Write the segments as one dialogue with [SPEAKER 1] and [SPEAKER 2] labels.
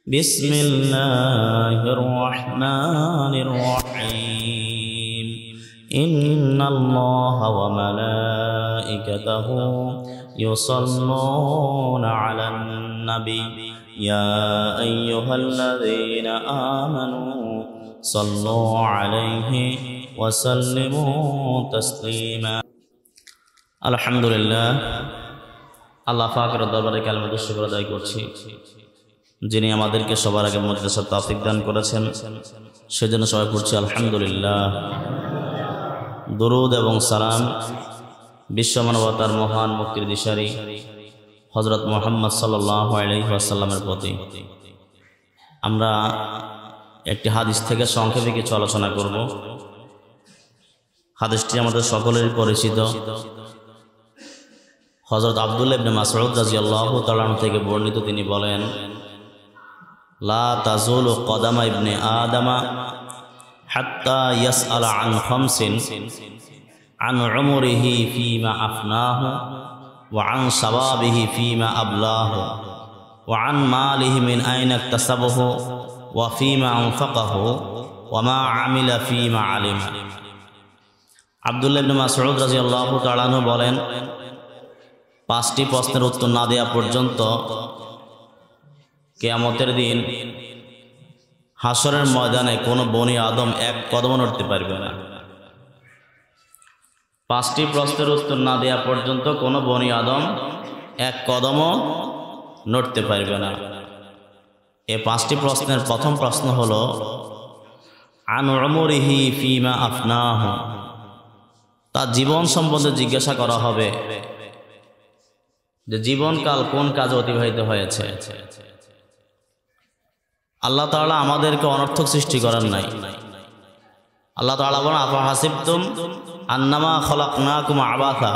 [SPEAKER 1] بسم الله الرحمن الرحيم إن الله وملائكته يصلون على النبي يا أيها الذين آمنوا صلوا عليه وسلموا تسليما الحمد لله আল্লাহ পাকের দরবারে কালিমাতুর শুকর আদায় করছি যিনি আমাদেরকে সবার আগে মজলিসের তৌফিক দান করেছেন সেজন্য সবাই পড়ছি আলহামদুলিল্লাহ। দরুদ এবং সালাম বিশ্ব মানবতার মহান মুক্তির দিশারি হযরত মুহাম্মদ সাল্লাল্লাহু আলাইহি ওয়াসাল্লামের প্রতি। আমরা একটি হাদিস থেকে সংক্ষেপে কিছু আলোচনা করব। হাদিসটি আমাদের সকলেরই পরিচিত। হযরত আব্দুল্লাহ ইবনে মাসউদ রাদিয়াল্লাহু তাআলা আনহু থেকে বর্ণিত, তিনি বলেন, লা তাজুলু কদামা ইবনে আদামা হাত্তা ইয়াসআলা আন খামসিন আন উমরিহি ফীমা আফনাহু ওয়া আন শাবাবিহি ফীমা আবলাহু ওয়া আন মালিহি মিন আইনা ইকতাসাবাহু ওয়া ফীমা আনফাকাহু ওয়া মা আমিলা ফীমা আলিমা। আব্দুল্লাহ ইবনে মাসউদ রাদিয়াল্লাহু তাআলা আনহু বলেন, পাঁচটি প্রশ্নের উত্তর না দেওয়া পর্যন্ত কিয়ামতের দিন হাসরের ময়দানে কোনো বনি আদম এক কদমও নড়তে পারবে না। পাঁচটি প্রশ্নের উত্তর না দেওয়া পর্যন্ত কোনো বনি আদম এক কদমও নড়তে পারবে না। এই পাঁচটি প্রশ্নের প্রথম প্রশ্ন হলো আন উমরিহি ফীমা আফনাহু, তার জীবন সম্বন্ধে জিজ্ঞাসা করা হবে যে জীবনকাল কোন কাজে অতিবাহিত হয়েছে। আল্লাহ তাআলা আমাদেরকে অনর্থক সৃষ্টি করেন নাই। আল্লাহ তাআলা বলেন, আফা হাসিবতুম আন্নামা খলাকনাকুম আবাসা,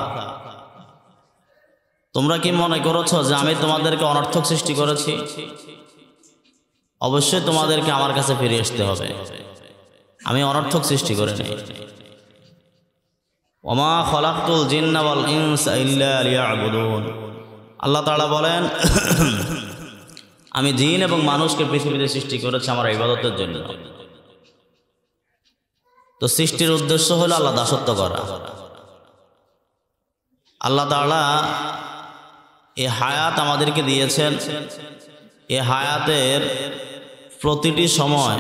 [SPEAKER 1] তোমরা কি মনে করেছো যে আমি তোমাদেরকে অনর্থক সৃষ্টি করেছি? অবশ্যই তোমাদেরকে আমার কাছে ফিরে আসতে হবে। আমি অনর্থক সৃষ্টি করিনি। ওমা খলাকতুল জিন্না ওয়াল ইনসা ইল্লা লিয়াবুদুন, আল্লাহ তাআলা বলেন, আমি জিন এবং মানুষকে পৃথিবীতে সৃষ্টি করেছি আমার ইবাদতের জন্য। তো সৃষ্টির উদ্দেশ্য হলো আল্লাহ দাসত্ব করা। আল্লাহ তাআলা এই হায়াত আমাদেরকে দিয়েছেন। এই হায়াতের প্রতিটি সময়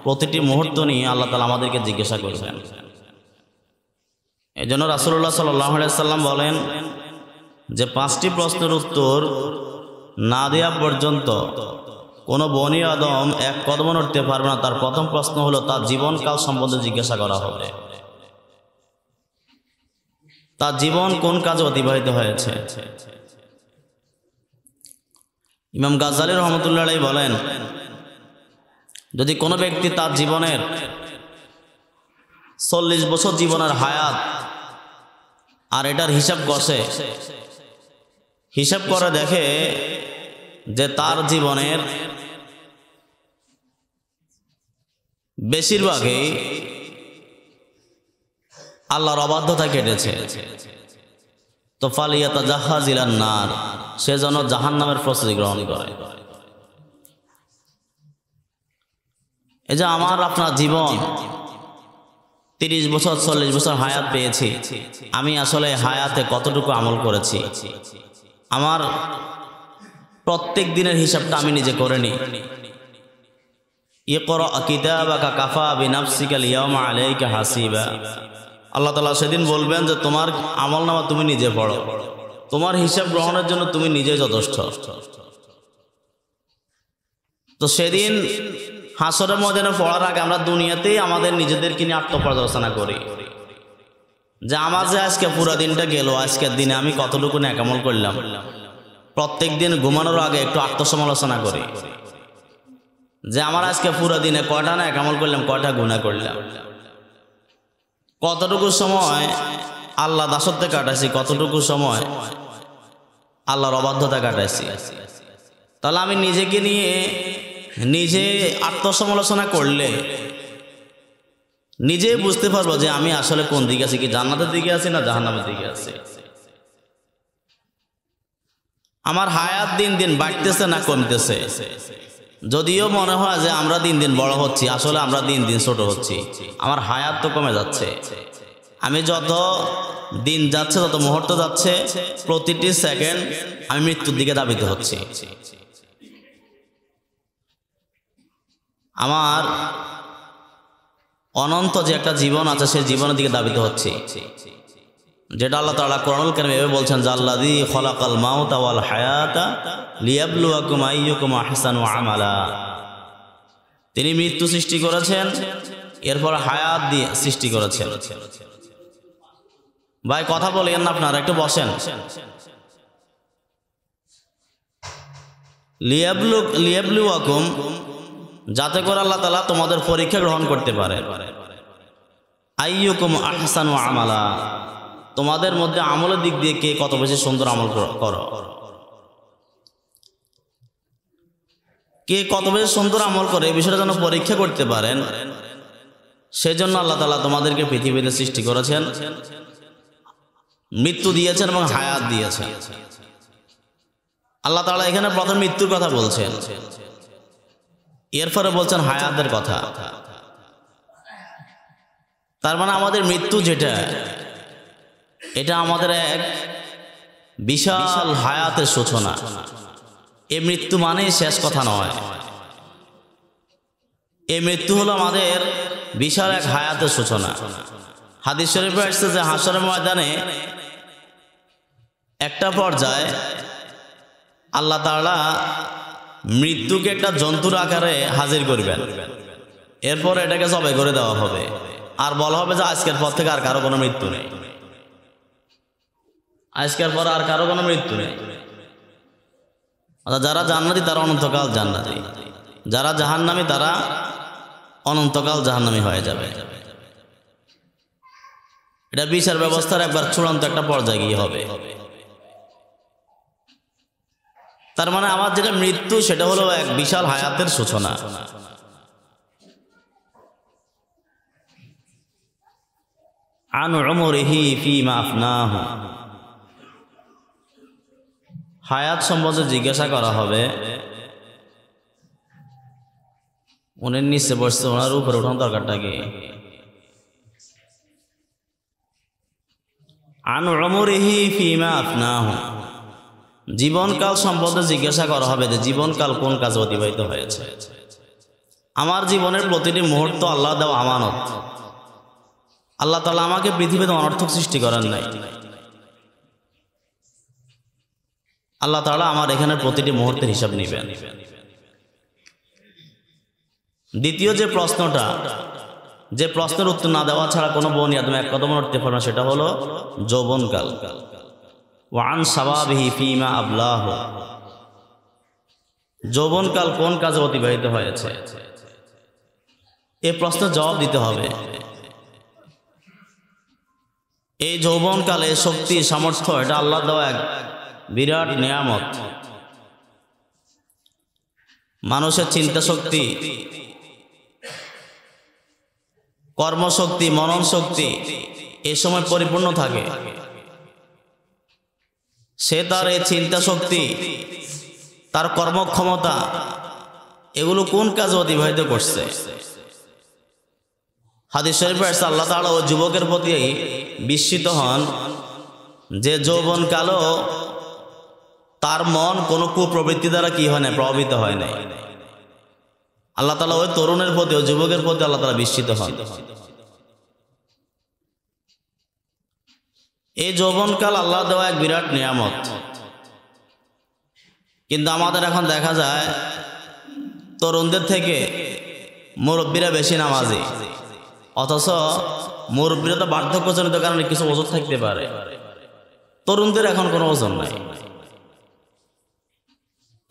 [SPEAKER 1] প্রতিটি মুহূর্ত নিয়ে আল্লাহ তাআলা আমাদেরকে জিজ্ঞাসা করবেন। এই জন্য রাসূলুল্লাহ সাল্লাল্লাহু আলাইহি সাল্লাম বলেন যে পাঁচটি প্রশ্নের উত্তর না দেওয়া পর্যন্ত কোনো বনি আদম এক কদম নড়তে পারবে না। তার প্রথম প্রশ্ন হলো তার জীবনকাল সম্বন্ধে জিজ্ঞাসা করা হবে। তার জীবন কোন কাজে অতিবাহিত হয়েছে। ইমাম গাজ্জালী রাহমাতুল্লাহ আলাইহি বলেন, যদি কোনো ব্যক্তি তার জীবনের 40 বছর জীবনের হায়াত আর এটার হিসাব কষে হিসাব করে দেখে যে তার জীবনের বেশিরভাগই আল্লাহর অবাধ্যতা কেটেছে, তো ফালিয়াতাজাহাজ ইলান নার, সে যেন জাহান্নামের প্রস্তুতি গ্রহণ করে। এই যে আমার আপনার জীবন 30 বছর 40 বছর হায়াত পেয়েছি, আমি আসলে হায়াতে কতটুকু আমল করেছি, আমার প্রত্যেক দিনের হিসাবটা আমি নিজে করে নিই। ইকরা কিতাবাকা কাফা বিনাফসিকাল ইয়াওমা আলাইকা হাসিবা, আল্লাহ তাআলা সেদিন বলবেন যে তোমার আমলনামা তুমি নিজে পড়ো, তোমার হিসাব গ্রহণের জন্য তুমি নিজে যথেষ্ট। তো সেদিন হাসরের ময়দানে পড়ার আগে আমরা দুনিয়াতেই আমাদের নিজেদেরকে নিয়ে আত্মপর্যালোচনা করি যে আমার যে আজকে পুরো দিনটা গেল, আজকের দিনে আমি কতটুকু নেক আমল করলাম। প্রত্যেক দিন ঘুমানোর আগে একটু আত্মসমালোচনা করি যে আমার আজকে পুরো দিনে কয়টা নেক আমল করলাম, কয়টা গুনাহ করলাম, কতটুকু সময় আল্লাহ দাসত্বে কাটাইছি, কতটুকু সময় আল্লাহর অবাধ্যতা কাটাইছি। তাহলে আমি নিজেকে নিয়ে নিজে আত্মসমালোচনা করলে নিজে বুঝতে পারবো যে আমি আসলে কোন দিকে আছি, কি জান্নাতের দিকে আছি না জাহান্নামের দিকে আছি। আমার হায়াত দিন দিন বাড়তেছে না কমতেছে, যদিও মনে হয় যে আমরা দিন দিন বড় হচ্ছি, আসলে আমরা দিন দিন ছোট হচ্ছি। আমার হায়াত তো কমে যাচ্ছে। আমি যত দিন যাচ্ছে, তত মুহূর্ত যাচ্ছে, প্রতিটি সেকেন্ড আমি মৃত্যুর দিকে ধাবিত হচ্ছি। আমার অনন্ত যে একটা জীবন আছে, সেই জীবনের দিকে ধাবিত হচ্ছে, যেটা আল্লাহ তাআলা কোরআনুল কারীমে এভাবে বলছেন, জাল্লাযী খলাকাল মাউতা ওয়াল হায়াতা লিয়াবলুয়াকুম আইয়ুকুম আহসানু আমালা। তিনি মৃত্যু সৃষ্টি করেছেন, এরপর হায়াত দিয়ে সৃষ্টি করেছেন। ভাই কথা বলেন না আপনারা, একটু বসেন। লিয়াবলুয়াকুম, যাতে করে আল্লাহ তাআলা তোমাদের পরীক্ষা গ্রহণ করতে পারে। আইয়ুকুম আহসানু আমালা, তোমাদের মধ্যে আমলের দিক দিয়ে কে কত বেশি সুন্দর আমল করো, কে কত বেশি সুন্দর আমল করে, এই বিষয়টা যেন পরীক্ষা করতে পারেন। সেজন্য আল্লাহ তাআলা তোমাদেরকে পৃথিবীতে সৃষ্টি করেছেন, মৃত্যু দিয়েছেন এবং হায়াত দিয়েছেন। আল্লাহ তাআলা এখানে প্রথম মৃত্যুর কথা বলছেন, এরপরে বলছেন হায়াতের কথা। তার মানে আমাদের মৃত্যু যেটা, এটা আমাদের এক বিশাল হায়াতের সূচনা। এই মৃত্যু মানেই শেষ কথা নয়, এই মৃত্যু হলো আমাদের বিশাল এক হায়াতের সূচনা। হাদিস শরীফে আসছে যে হাশরের ময়দানে একটা পর্যায়ে আল্লাহ তাআলা মৃত্যুকে একটা জন্তুর আকারে হাজির করবেন, এরপর এটাকে জবাই করে দেওয়া হবে, আর বলা হবে যে আজকের পর থেকে আর কারো কোনো মৃত্যু নেই, আজকের পর আর কারো কোনো মৃত্যু নেই। যারা জান্নাতি তারা অনন্তকাল জান্নাতি, যারা জাহান্নামী তারা অনন্তকাল জাহান্নামী হয়ে যাবে। এটা বিচার ব্যবস্থার একবার চূড়ান্ত একটা পর্যায়ে গিয়ে হবে। তার মানে আমার যেটা মৃত্যু, সেটা হলো এক বিশাল হায়াতের সূচনা। আন উমরিহি ফীমা আফনাহু, হায়াত সম্বন্ধে জিজ্ঞাসা করা হবে। উনি নিচে বসছে, ওনার উপরে ওঠানো দরকারটা কি? আন উমরিহি ফীমা আফনাহু, জীবনকাল সম্বন্ধে জিজ্ঞাসা করা হবে যে জীবনকাল কোন কাজে অতিবাহিত হয়েছে। আমার জীবনের প্রতিটি মুহূর্ত আল্লাহ দেওয়া আমানত। আল্লাহ তাআলা আমাকে পৃথিবীতে অনর্থক সৃষ্টি করেন নাই। আল্লাহ তাআলা আমার এখানে প্রতিটি মুহূর্তের হিসাব নেবেন। দ্বিতীয় যে প্রশ্নটা, যে প্রশ্নের উত্তর না দেওয়া ছাড়া কোনো বনি আদম এক কদম উঠতে পারে না, সেটা হলো যৌবনকাল। ওয়ান শাবাবিহি ফীমা আবলাহু, যৌবনকাল কোন কাজে অতিবাহিত হয়েছে, এই প্রশ্নের জবাব দিতে হবে। এই যৌবনকালে শক্তি সামর্থ্য, এটা আল্লাহ দেওয়া এক বিরাট নিয়ামত। মানুষের চিন্তা শক্তি, কর্মশক্তি, মনন শক্তি এই সময় পরিপূর্ণ থাকে। সে তার এই চিন্তা শক্তি, তার কর্মক্ষমতা, এগুলো কোন কাজে অতিবাহিত করছে। হাদিস শরীফে আসছে আল্লাহ তাআলা ওই যুবকের প্রতি বিস্মিত হন যে যৌবনকালও তার মন কোনো কুপ্রবৃত্তি দ্বারা কি হয় না, প্রভাবিত হয় নাই। আল্লাহ তাআলা ওই তরুণের প্রতি, ওই যুবকের প্রতি আল্লাহ তাআলা বিস্মিত হন। এই যৌবনকাল আল্লাহ দেওয়া এক বিরাট নিয়ামত। কিন্তু আমাদের এখন দেখা যায় তরুণদের থেকে মুরব্বীরা বেশি নামাজি, অথচ মুরব্বীরা তো বার্ধক্যজনিত কারণে কিছু ওজন থাকতে পারে, তরুণদের এখন কোনো ওজন নাই।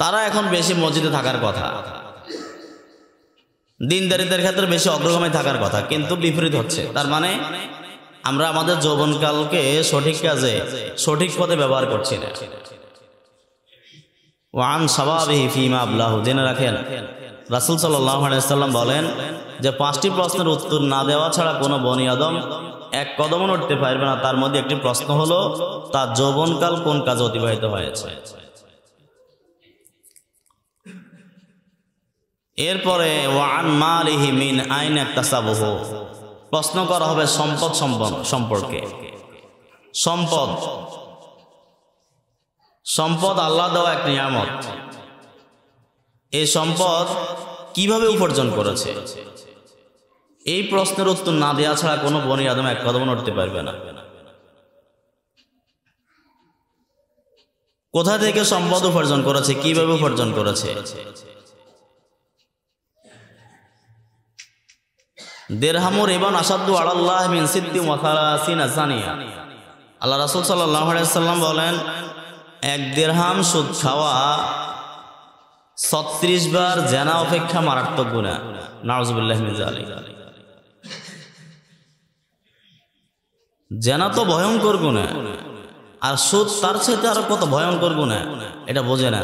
[SPEAKER 1] তারা এখন বেশি মসজিদে থাকার কথা, দিনদারিদের ক্ষেত্রে বেশি অগ্রগামী থাকার কথা, কিন্তু বিপরীত হচ্ছে। তার মানে আমরা আমাদের যৌবনকালকে সঠিক কাজে, সঠিক পথে ব্যবহার করছি না। ওয়ান শাবাবিহি ফীমা আবলাহু, জেনে রাখেন রাসূল সাল্লাল্লাহু আলাইহি ওয়াসাল্লাম বলেন যে 5টি প্রশ্নের উত্তর না দেওয়া ছাড়া কোনো বনি আদম এক কদমও নড়তে পারবে না। তার মধ্যে একটি প্রশ্ন হলো তার যৌবনকাল কোন কাজে অতিবাহিত হয়েছে। এরপরে ওয়ান মালিহি মিন আইনা ইকতাসাবহু, প্রশ্ন করা হবে সম্পদ সম্পর্কে। সম্পদ সম্পদ আল্লাহ দেওয়া এক নিয়ামত। এই সম্পদ কিভাবে উপার্জন করেছে, এই প্রশ্নের উত্তর না দেওয়া ছাড়া কোনো বনি আদম এক কদম নড়তে পারবে না। কোথা থেকে সম্পদ উপার্জন করেছে, কিভাবে উপার্জন করেছে। দিরহামু রিবান আসাদ্দু আলাল্লাহ মিন সিদ্দি ওয়া সালাসিনা জানিয়া। আল্লাহ রাসূল সাল্লাল্লাহু আলাইহি সাল্লাম বলেন, এক দিরহাম সুদ খাওয়া 36 বার জেনা অপেক্ষা মারাত্মক গুনাহ। নাউযুবিল্লাহি মিন যালিক। জেনা তো ভয়ঙ্কর গুনাহ, আর সুদ তার চাইতে আরো কত ভয়ঙ্কর গুনাহ, এটা বোঝে না।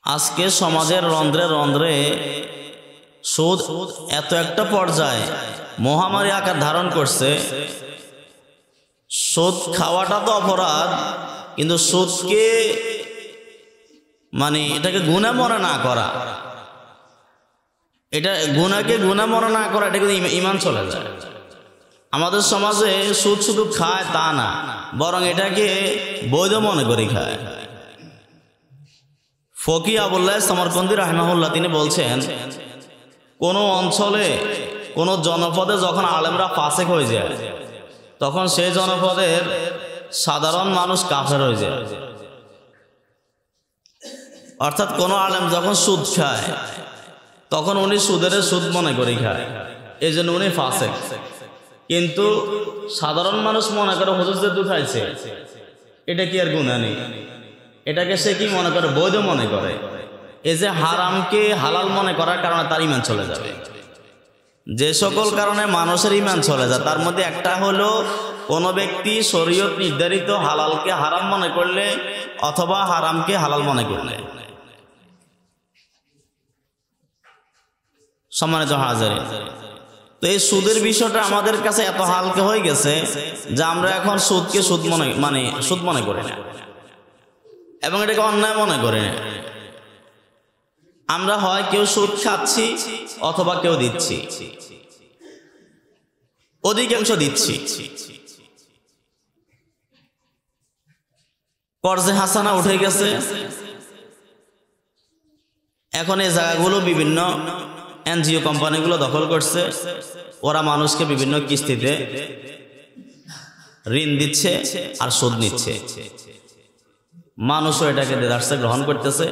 [SPEAKER 1] আজকে সমাজের রন্ধ্রে রন্ধ্রে সুদ এত একটা পর্যায়ে মহামারী আকার ধারণ করছে। সুদ খাওয়াটা তো অপরাধ, কিন্তু সুদকে মানে এটাকে গুনাহ মনে না করা, এটা গুনাহকে গুনাহ মনে না করা, এটা কিন্তু ঈমান চলে যায়। আমাদের সমাজে সুদ শুধু খায় তা না, বরং এটাকে বৈধ মনে করে খায়। ফকি আবুল্লাহ সমরকন্দি রাহিমাহুল্লাহ তিনি বলছেন, কোন অঞ্চলে কোন জনপদে যখন আলেমরা ফাসেক হয়ে যায়, তখন সেই জনপদের সাধারণ মানুষ কাফের হয়ে যায়। অর্থাৎ কোন আলেম যখন সুদ খায়, তখন উনি সুদের সুদ মনে করে খায়, এই জন্য উনি ফাসেক। কিন্তু সাধারণ মানুষ মনে করে হুজুর যে খাইছে এটা কি আর গুনাহ নেই, এটাকে সে কি মনে করে, বৈধ মনে করে। এই যে হারামকে হালাল মনে করার কারণে তার ঈমান চলে যাবে। যে সকল কারণে মানুষের ঈমান চলে যায়, তার মধ্যে একটা হলো কোন ব্যক্তি শরীয়ত নির্ধারিত হালালকে হারাম মনে করলে অথবা হারামকে হালাল মনে করলে। সম্মানিত হাজিরিন, তো এই সুদের বিষয়টা আমাদের কাছে এত হালকা হয়ে গেছে যে আমরা এখন সুদকে সুদ মনে করি না, এবং এটাকে অন্যায় মনে করি না। আমরা হয় কেউ সুদ খাচ্ছি অথবা কেউ দিচ্ছি, অধিকাংশ দিচ্ছি। কর্জে হাসানা উঠে গেছে, এখন এই জায়গাগুলো বিভিন্ন এনজিও কোম্পানিগুলো দখল করছে। ওরা মানুষকে বিভিন্ন কিস্তিতে ঋণ দিচ্ছে আর সুদ নিচ্ছে। মানুষও এটাকে দেদারসে গ্রহণ করতেছে।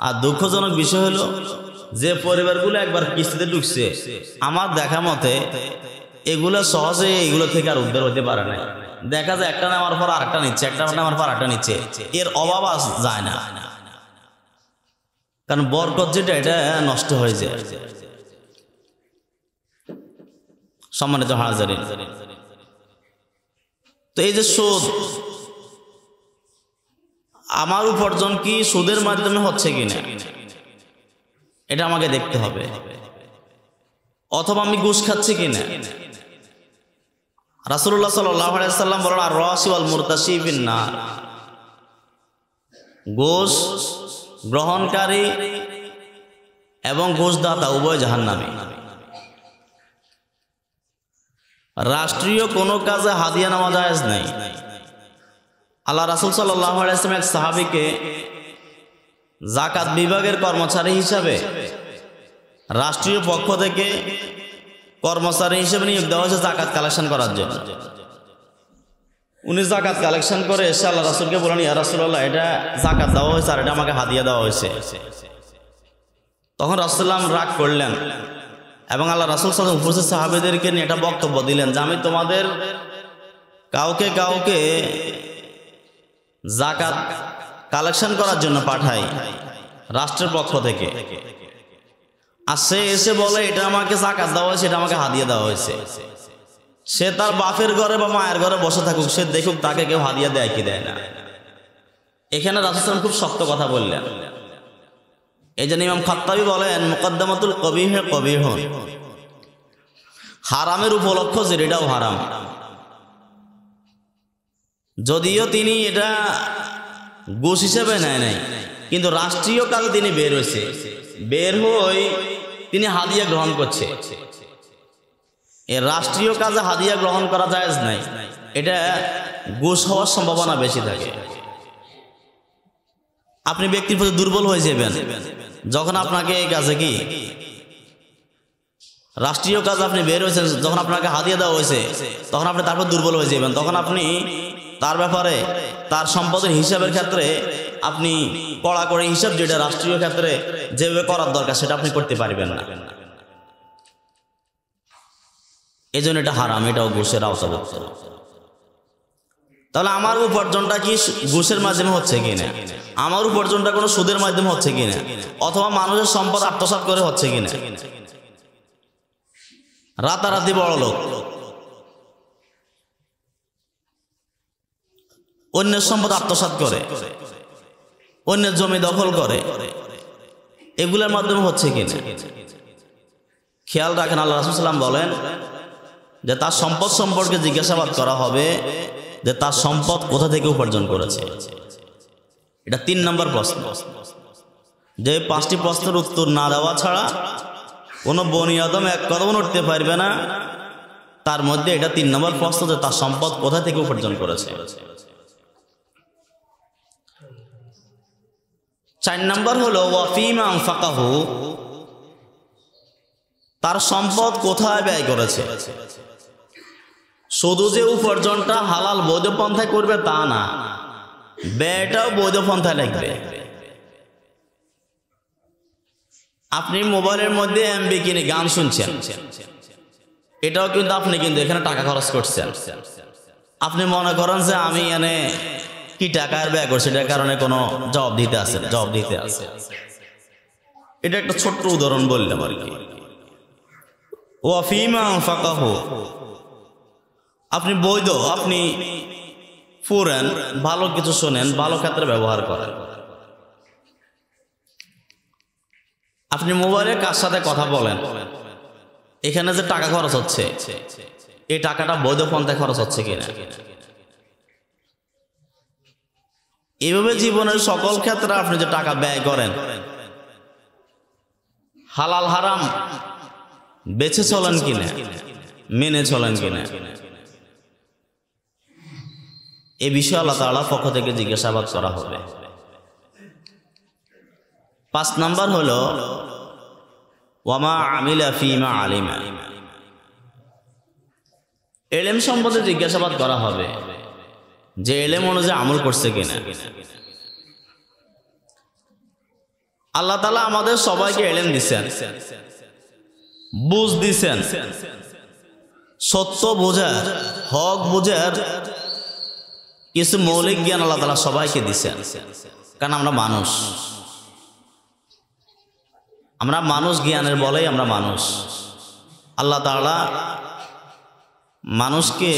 [SPEAKER 1] আর দুঃখজনক বিষয় হলো যে পরিবারগুলো একবার কিস্তিতে ঢুকছে, আমার দেখা মতে এগুলো সহজে এগুলো থেকে আর উদ্ধার হতে পারে না। দেখা যায় একটা নেওয়ার পর আরেকটা নিচ্ছে, একটা নেওয়ার পর আরেকটা নিচ্ছে, এর অভাব যায় না। কারণ বরকত যেটা এটা নষ্ট হয়ে যায়। সম্মানিত হাজিরিন, তো এই যে সুদ, আমার উপার্জন কি সুদের মাধ্যমে হচ্ছে কিনা এটা আমাকে দেখতে হবে, অথবা আমি ঘুষ খাচ্ছি কিনা। রাসূলুল্লাহ সাল্লাল্লাহু আলাইহি ওয়াসাল্লাম বলেন, আর রাশি ওয়াল মুরতাশি ফিন নার, ঘুষ গ্রহণকারী এবং ঘুষদাতা উভয় জাহান্নামী। রাষ্ট্রীয় কোনো কাজে হাদিয়া নেওয়া জায়েজ নাই। আল্লাহ রাসূল সাল্লাল্লাহু আলাইহি ওয়াসাল্লাম এক সাহাবীকে যাকাত বিভাগের কর্মচারী হিসাবে রাষ্ট্রীয় পক্ষ থেকে কর্মচারী হিসেবে নিয়োগ দেওয়া হয়েছে যাকাত কালেকশন করার জন্য। উনি যাকাত কালেকশন করে এসে আল্লাহ রাসূলকে বলেন, ইয়া রাসূলুল্লাহ, এটা যাকাত দেওয়া হয়েছে আর এটা আমাকে হাদিয়া দেওয়া হয়েছে। তখন রাসূলুল্লাহ রাগ করলেন এবং আল্লাহ রাসূল সাল্লাল্লাহু আলাইহি ওয়াসাল্লাম উপস্থিত সাহাবীদেরকে নিয়ে একটা বক্তব্য দিলেন যে আমি তোমাদের কাউকে কাউকে যাকাত কালেকশন করার জন্য পাঠাই রাষ্ট্রের পক্ষ থেকে, আর সে এসে বলে এটা আমাকে যাকাত দেওয়া হয়েছে, এটা আমাকে হাদিয়া দেওয়া হয়েছে। সে তার বাপের ঘরে বা মায়ের ঘরে বসে থাকুক, সে দেখুক তাকে কেউ হাদিয়া দেয় কি দেয় না। এখানে রাসূল সাল্লাল্লাহু আলাইহি ওয়াসাল্লাম খুব শক্ত কথা বললেন। এই জন্য ইমাম খাত্তাবী বলেন, মুকদ্দামাতুল কবিহে কবিহুন, হারামের উপলক্ষ যেটাও হারাম, যদিও তিনি এটা ঘুষ হিসেবে নেয় নাই, কিন্তু রাষ্ট্রীয় কাজে তিনি বের হয়েছে, বের হয়ে তিনি হাদিয়া গ্রহণ করছে। এই রাষ্ট্রীয় কাজে হাদিয়া গ্রহণ করা জায়েজ নাই, এটা ঘুষ হওয়ার সম্ভাবনা বেশি থাকে। আপনি ব্যক্তির প্রতি দুর্বল হয়ে যাবেন যখন আপনাকে এই কাজে কি রাষ্ট্রীয় কাজ আপনি বের হয়েছেন, যখন আপনাকে হাদিয়া দেওয়া হয়েছে তখন আপনি তারপর দুর্বল হয়ে যাবেন। তখন আপনি তার ব্যাপারে তার সম্পদের হিসাবের ক্ষেত্রে আপনি কড়া করে হিসাব, যেটা রাষ্ট্রীয় ক্ষেত্রে যেভাবে করার দরকার সেটা আপনি করতে পারবেন না। এই জন্য এটা হারাম, এটাও ঘুষের আওতাভুক্ত। তাহলে আমার উপার্জনটা কি ঘুষের মাধ্যমে হচ্ছে কিনা, আমার উপার্জনটা কোনো সুদের মাধ্যমে হচ্ছে কিনা, অথবা মানুষের সম্পদ আত্মসাৎ করে হচ্ছে কিনা। রাতারাতি বড় লোক, অন্যের সম্পদ আত্মসাৎ করে, অন্যের জমি দখল করে, এগুলোর মাধ্যমে হচ্ছে কিনা খেয়াল রাখেন। আল্লাহ রাসূল সাল্লাল্লাহু আলাইহি ওয়াসাল্লাম বলেন যে তার সম্পদ সম্পর্কে জিজ্ঞাসাবাদ করা হবে যে তার সম্পদ কোথা থেকে উপার্জন করেছে। এটা 3 নম্বর প্রশ্ন। যে 5টি প্রশ্নের উত্তর না দেওয়া ছাড়া কোনো বনি আদম এক কদম উঠতে পারবে না, তার মধ্যে এটা 3 নম্বর প্রশ্ন যে তার সম্পদ কোথা থেকে উপার্জন করেছে। 4 নম্বর হলো ওয়াফিমা আনফাকাহু, তার সম্পদ কোথায় ব্যয় করেছে। শুধু যে উপার্জনটা হালাল বৈধ পন্থায় করবে তা না, ব্যয়টাও বৈধ পন্থায় লাগবে। আপনি মোবাইলের মধ্যে এমবি কিনে গান শুনছেন, এটাও কিন্তু আপনি কিন্তু এখানে টাকা খরচ করছেন। আপনি মনে করেন যে আমি এনে কি টাকার ব্যয় করছি, এটার কারণে কোনো জবাব দিতে আছে। এটা একটা ছোট্ট উদাহরণ বললাম আর কি। ওয়াফিমা আনফাকাহু, আপনি বৈধ, আপনি ফুরেন, ভালো কিছু শোনেন, ভালো ক্ষেত্রে ব্যবহার করেন। আপনি মোবাইলে কার সাথে কথা বলেন, এখানে যে টাকা খরচ হচ্ছে এই টাকাটা বৈধ পন্থায় খরচ হচ্ছে কিনা। এভাবে জীবনের সকল ক্ষেত্রে আপনি যে টাকা ব্যয় করেন, হালাল হারাম বেছে চলেন কিনা, মেনে চলেন কিনা, এই বিষয়ে আল্লাহ তাআলার পক্ষ থেকে জিজ্ঞাসাবাদ করা হবে। 5 নম্বর হলো ওয়ামা আমিলা ফিমা আলিমা, ইলম সম্পর্কে জিজ্ঞাসাবাদ করা হবে যে ইলম অনুযায়ী আমল করছে কিনা। আল্লাহ তাআলা আমাদের সবাইকে ইলম দিয়েছেন, বুঝ দিয়েছেন, সত্য বোঝার, হক বোঝার কিছু মৌলিক জ্ঞান আল্লাহ তাআলা সবাইকে দিয়েছেন। কারণ আমরা মানুষ, জ্ঞানের বলেই আমরা মানুষ। আল্লাহ তাআলা মানুষকে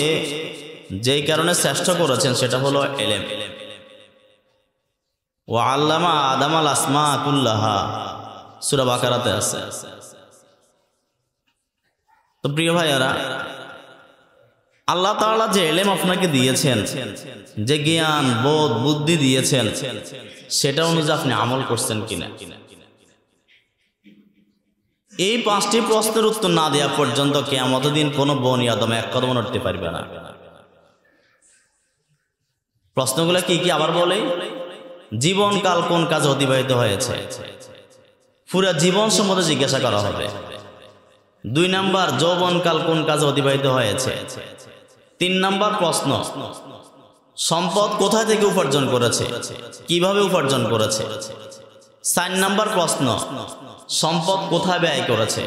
[SPEAKER 1] যেই কারণে শ্রেষ্ঠ করেছেন সেটা হলো ইলম। ওয়া আল্লামা আদামাল আসমা কুল্লাহা, সূরা বাকারাতে আছে। তো প্রিয় ভাইয়ারা, আল্লাহ তাআলা যে ইলম আপনাকে দিয়েছেন, যে জ্ঞান বোধ বুদ্ধি দিয়েছেন, সেটা অনুযায়ী আপনি আমল করছেন কিনা। এই 5টি প্রশ্নের উত্তর না দেওয়া পর্যন্ত কিয়ামতের দিন কোনো বনি আদম এক কদম উঠতে পারবে না। প্রশ্নগুলো কি কি আবার বলে? জীবনকাল কোন কাজে অতিবাহিত হয়েছে, পুরা জীবন সম্বন্ধে জিজ্ঞাসা করা হবে। 2 নম্বর, যৌবনকাল কোন কাজে অতিবাহিত হয়েছে। 3 নম্বর প্রশ্ন, সম্পদ কোথা থেকে উপার্জন করেছে, কিভাবে উপার্জন করেছে। 4 নম্বর প্রশ্ন, সম্পদ কোথায় ব্যয় করেছে।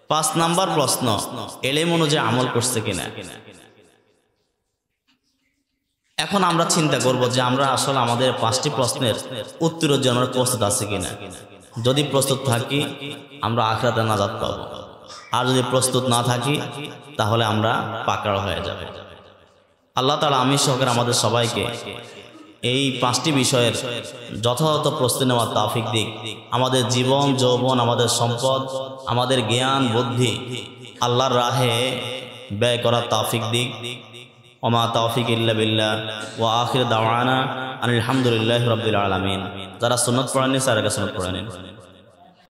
[SPEAKER 1] 5 নম্বর প্রশ্ন, ইলম অনুযায়ী আমল করছে কিনা। এখন আমরা চিন্তা করব যে আমরা আসলে আমাদের 5টি প্রশ্নের উত্তরের জন্য প্রস্তুত আছি কিনা। যদি প্রস্তুত থাকি আমরা আখিরাতে নাজাত পাব, আর যদি প্রস্তুত না থাকি তাহলে আমরা পাকড়াও হয়ে যাব। আল্লাহ তাআলা আমি সহকারে আমাদের সবাইকে এই 5টি বিষয়ের যথাযথ প্রস্তুতি নেওয়ার তৌফিক দিক। আমাদের জীবন যৌবন, আমাদের সম্পদ, আমাদের জ্ঞান বুদ্ধি আল্লাহর রাহে ব্যয় করার তৌফিক দিক। ওমা তৌফিক ইল্লা বিল্লাহ ওয়া আখির দাওয়ানা আলহামদুলিল্লাহি রাব্বিল আলামিন। যারা সুন্নত পড়েননি স্যার আগে সুন্নত পড়ে নিন।